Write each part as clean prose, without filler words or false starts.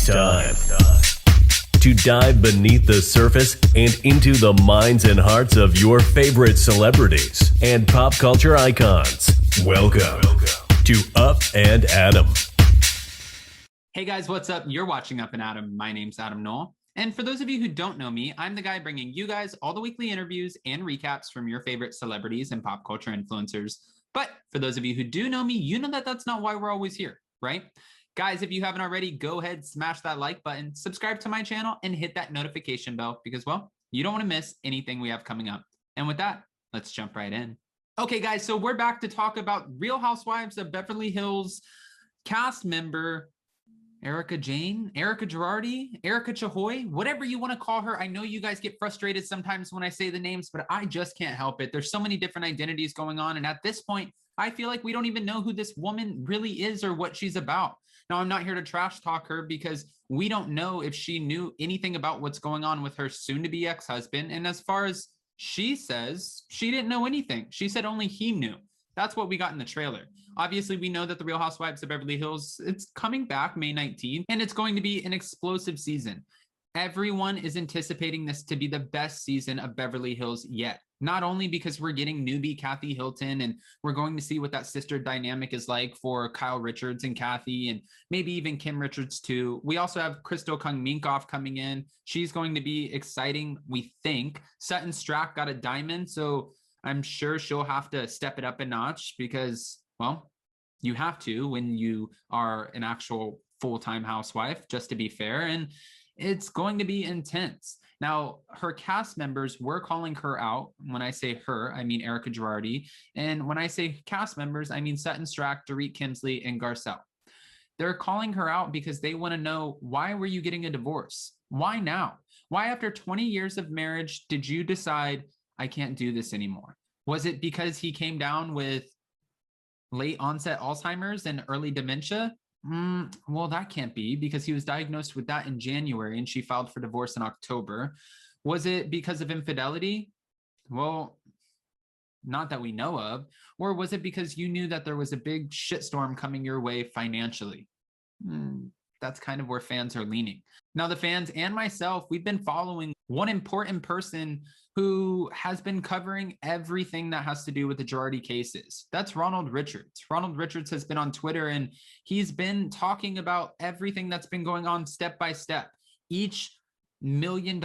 It's time to dive beneath the surface and into the minds and hearts of your favorite celebrities and pop culture icons. Welcome to Up and Adam. Hey guys, what's up? You're watching Up and Adam. My name's Adam Knoll. And for those of you who don't know me, I'm the guy bringing you guys all the weekly interviews and recaps from your favorite celebrities and pop culture influencers. But for those of you who do know me, you know that that's not why we're always here, right? Guys, if you haven't already, go ahead, smash that like button, subscribe to my channel, and hit that notification bell because, well, you don't want to miss anything we have coming up. And with that, let's jump right in. Okay, guys, so we're back to talk about Real Housewives of Beverly Hills cast member Erika Jayne, Erika Girardi, Erika Chahoy, whatever you want to call her. I know you guys get frustrated sometimes when I say the names, but I just can't help it. There's so many different identities going on. And at this point, I feel like we don't even know who this woman really is or what she's about. Now, I'm not here to trash talk her because we don't know if she knew anything about what's going on with her soon-to-be ex-husband. And as far as she says, she didn't know anything. She said only he knew. That's what we got in the trailer. Obviously, we know that the Real Housewives of Beverly Hills, it's coming back May 19th, and it's going to be an explosive season. Everyone is anticipating this to be the best season of Beverly Hills yet. Not only because we're getting newbie Kathy Hilton, and we're going to see what that sister dynamic is like for Kyle Richards and Kathy, and maybe even Kim Richards too. We also have Crystal Kung Minkoff coming in. She's going to be exciting, we think. Sutton Strack got a diamond, so I'm sure she'll have to step it up a notch because, well, you have to when you are an actual full-time housewife, just to be fair, and it's going to be intense. Now, her cast members were calling her out. When I say her, I mean Erika Girardi. And when I say cast members, I mean Sutton Strack, Dorit Kemsley, and Garcelle. They're calling her out because they want to know, why were you getting a divorce? Why now? Why after 20 years of marriage did you decide, I can't do this anymore? Was it because he came down with late onset Alzheimer's and early dementia? Well, that can't be because he was diagnosed with that in January and she filed for divorce in October. Was it because of infidelity? Well, not that we know of. Or was it because you knew that there was a big shitstorm coming your way financially? That's kind of where fans are leaning. Now, the fans and myself, we've been following one important person who has been covering everything that has to do with the Girardi cases. That's Ronald Richards. Ronald Richards has been on Twitter and he's been talking about everything that's been going on step by step. Each $1 million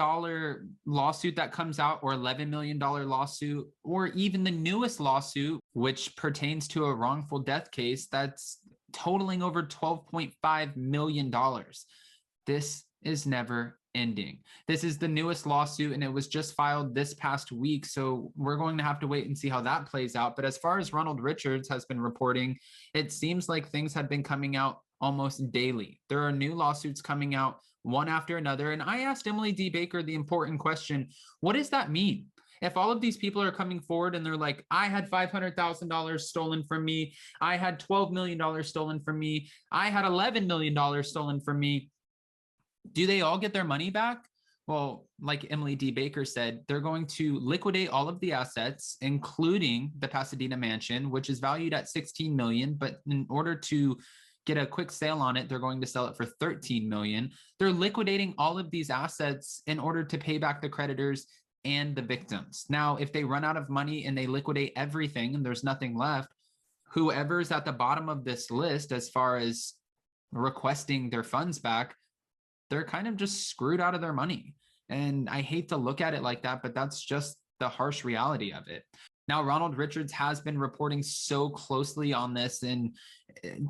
lawsuit that comes out, or $11 million lawsuit, or even the newest lawsuit, which pertains to a wrongful death case that's totaling over $12.5 million. This is never ending. This is the newest lawsuit and it was just filed this past week. So we're going to have to wait and see how that plays out. But as far as Ronald Richards has been reporting, it seems like things have been coming out almost daily. There are new lawsuits coming out one after another. And I asked Emily D. Baker the important question, what does that mean? If all of these people are coming forward and they're like, I had $500,000 stolen from me, I had $12 million stolen from me, I had $11 million stolen from me, do they all get their money back? Well, like Emily D. Baker said, they're going to liquidate all of the assets, including the Pasadena mansion, which is valued at $16 million. But in order to get a quick sale on it, they're going to sell it for $13 million. They're liquidating all of these assets in order to pay back the creditors and the victims. Now, if they run out of money and they liquidate everything and there's nothing left, whoever's at the bottom of this list as far as requesting their funds back, they're kind of just screwed out of their money. And I hate to look at it like that, but that's just the harsh reality of it. Now, Ronald Richards has been reporting so closely on this, and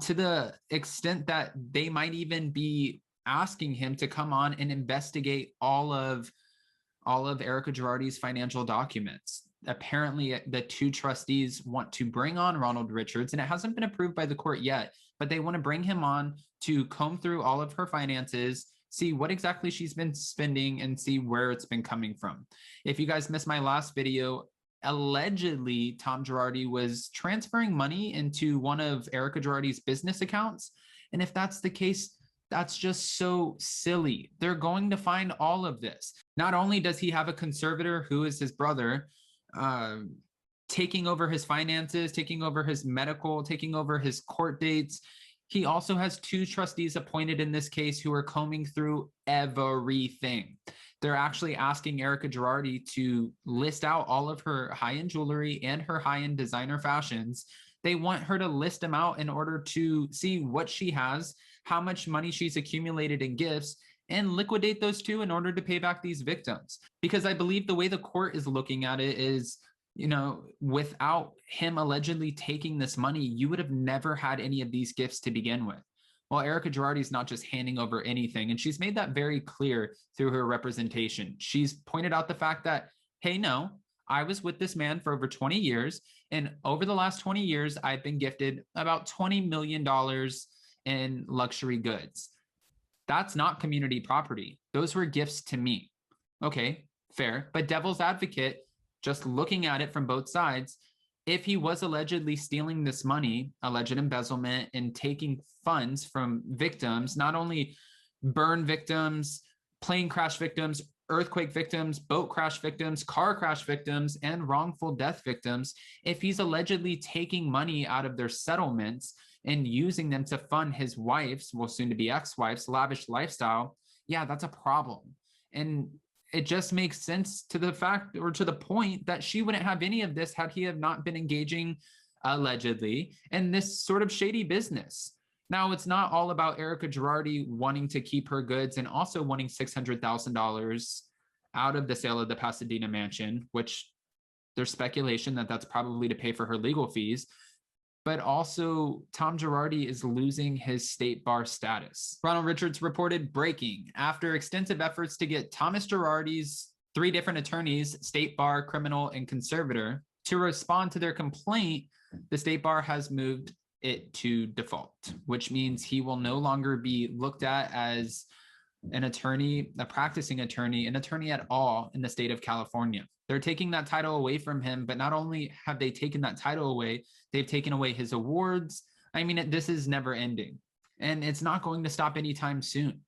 to the extent that they might even be asking him to come on and investigate all of Erika Girardi's financial documents. Apparently, the two trustees want to bring on Ronald Richards, and it hasn't been approved by the court yet, but they want to bring him on to comb through all of her finances, see what exactly she's been spending, and see where it's been coming from. If you guys missed my last video, allegedly Tom Girardi was transferring money into one of Erika Girardi's business accounts. And if that's the case, that's just so silly. They're going to find all of this. Not only does he have a conservator who is his brother, taking over his finances, taking over his medical, taking over his court dates, He also has 2 trustees appointed in this case who are combing through everything. They're actually asking Erica Girardi to list out all of her high-end jewelry and her high-end designer fashions. They want her to list them out in order to see what she has, how much money she's accumulated in gifts, and liquidate those 2 in order to pay back these victims. Because I believe the way the court is looking at it is, without him allegedly taking this money, you would have never had any of these gifts to begin with. Well, Erica Girardi is not just handing over anything, and she's made that very clear through her representation. She's pointed out the fact that, hey, no, I was with this man for over 20 years, and over the last 20 years, I've been gifted about $20 million in luxury goods. That's not community property. Those were gifts to me. Okay, fair. But devil's advocate, just looking at it from both sides, if he was allegedly stealing this money, alleged embezzlement, and taking funds from victims, not only burn victims, plane crash victims, earthquake victims, boat crash victims, car crash victims, and wrongful death victims, if he's allegedly taking money out of their settlements and using them to fund his wife's, well, soon to be ex-wife's, lavish lifestyle, yeah, that's a problem. And it just makes sense to the fact, or to the point, that she wouldn't have any of this had he have not been engaging, allegedly, in this sort of shady business. Now, it's not all about Erica Girardi wanting to keep her goods and also wanting $600,000 out of the sale of the Pasadena mansion, which there's speculation that that's probably to pay for her legal fees. But also, Tom Girardi is losing his state bar status. Ronald Richards reported breaking. After extensive efforts to get Thomas Girardi's 3 different attorneys, state bar, criminal, and conservator, to respond to their complaint, the state bar has moved it to default, which means he will no longer be looked at as an attorney, a practicing attorney, an attorney at all in the state of California. They're taking that title away from him, but not only have they taken that title away, they've taken away his awards. I mean, this is never ending, and it's not going to stop anytime soon.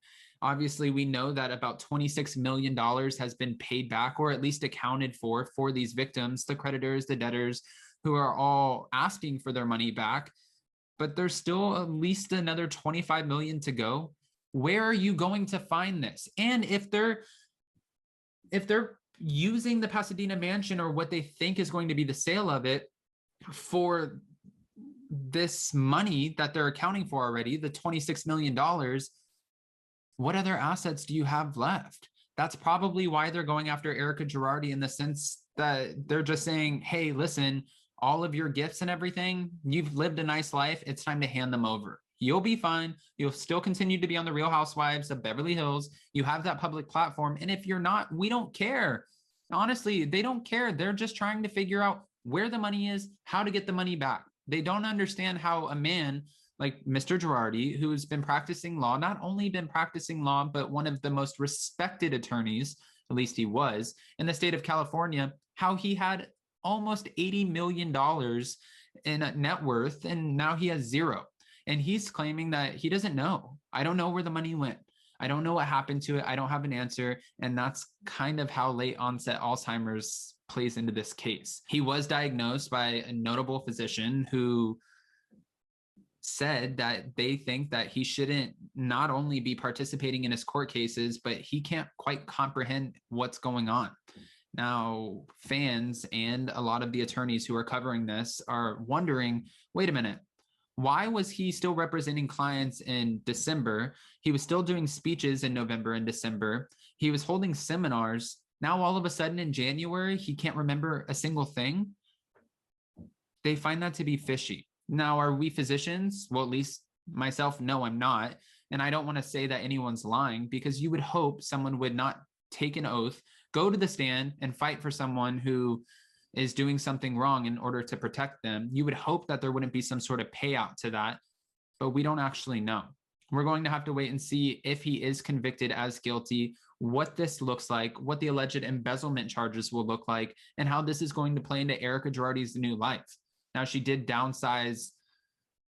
Obviously, we know that about $26 million has been paid back, or at least accounted for these victims, the creditors, the debtors, who are all asking for their money back, but there's still at least another 25 million to go. Where are you going to find this? And if they're using the Pasadena mansion, or what they think is going to be the sale of it, for this money that they're accounting for already, the $26 million, what other assets do you have left? That's probably why they're going after Erica Girardi, in the sense that they're just saying, hey, listen, all of your gifts and everything, you've lived a nice life. It's time to hand them over. You'll be fine. You'll still continue to be on the Real Housewives of Beverly Hills. You have that public platform. And if you're not, we don't care. Honestly, they don't care. They're just trying to figure out where the money is, how to get the money back. They don't understand how a man like Mr. Girardi, who's been practicing law, not only been practicing law, but one of the most respected attorneys, at least he was, in the state of California, how he had almost $80 million in net worth, and now he has zero. And he's claiming that he doesn't know. I don't know where the money went. I don't know what happened to it. I don't have an answer. And that's kind of how late onset Alzheimer's plays into this case. He was diagnosed by a notable physician who said that they think that he shouldn't not only be participating in his court cases, but he can't quite comprehend what's going on. Now, fans and a lot of the attorneys who are covering this are wondering, wait a minute, why was he still representing clients in December? He was still doing speeches in November and December. He was holding seminars. Now, all of a sudden in January, he can't remember a single thing. They find that to be fishy. Now, are we physicians? Well, at least myself, no, I'm not. And I don't want to say that anyone's lying, because you would hope someone would not take an oath, go to the stand, and fight for someone who is doing something wrong in order to protect them. You would hope that there wouldn't be some sort of payout to that, but we don't actually know. We're going to have to wait and see if he is convicted as guilty, what this looks like, what the alleged embezzlement charges will look like, and how this is going to play into Erica Girardi's new life. Now, she did downsize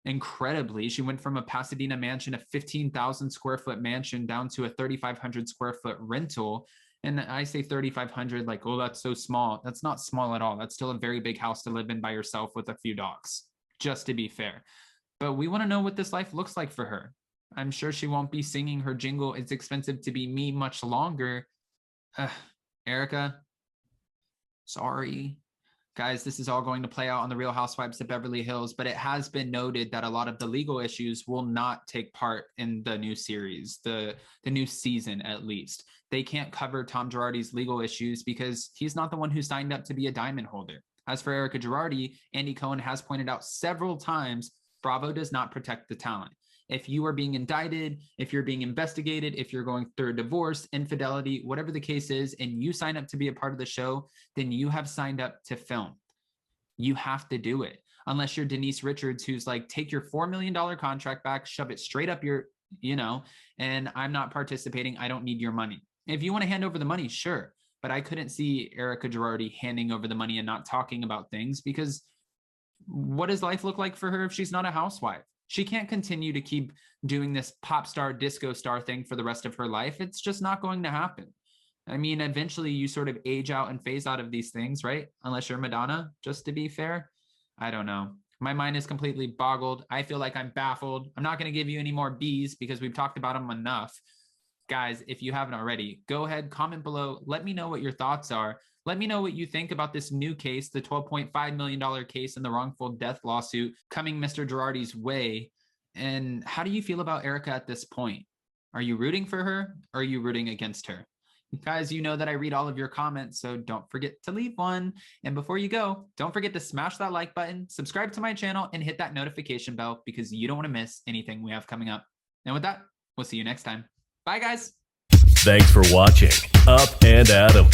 incredibly. She went from a Pasadena mansion, a 15,000 square foot mansion, down to a 3,500 square foot rental. And I say 3,500 like, oh, that's so small. That's not small at all. That's still a very big house to live in by yourself with a few dogs, just to be fair. but we want to know what this life looks like for her. I'm sure she won't be singing her jingle, "It's expensive to be me," much longer. Erica, sorry. Guys, this is all going to play out on the Real Housewives of Beverly Hills, but it has been noted that a lot of the legal issues will not take part in the new series, the new season at least. They can't cover Tom Girardi's legal issues because he's not the one who signed up to be a diamond holder. As for Erica Girardi, Andy Cohen has pointed out several times, Bravo does not protect the talent. If you are being indicted, if you're being investigated, if you're going through a divorce, infidelity, whatever the case is, and you sign up to be a part of the show, then you have signed up to film. You have to do it. Unless you're Denise Richards, who's like, take your $4 million contract back, shove it straight up your, and I'm not participating. I don't need your money. If you want to hand over the money, sure. But I couldn't see Erica Girardi handing over the money and not talking about things, because what does life look like for her if she's not a housewife? She can't continue to keep doing this pop star, disco star thing for the rest of her life. It's just not going to happen. I mean, eventually you sort of age out and phase out of these things, right? Unless you're Madonna, just to be fair. I don't know. My mind is completely boggled. I feel like I'm baffled. I'm not going to give you any more B's because we've talked about them enough. Guys, if you haven't already, go ahead, comment below. Let me know what your thoughts are. Let me know what you think about this new case, the $12.5 million case in the wrongful death lawsuit coming Mr. Girardi's way. And how do you feel about Erica at this point? Are you rooting for her or are you rooting against her? Guys, you know that I read all of your comments, so don't forget to leave one. And before you go, don't forget to smash that like button, subscribe to my channel, and hit that notification bell because you don't want to miss anything we have coming up. And with that, we'll see you next time. Bye, guys. Thanks for watching Up and Adam.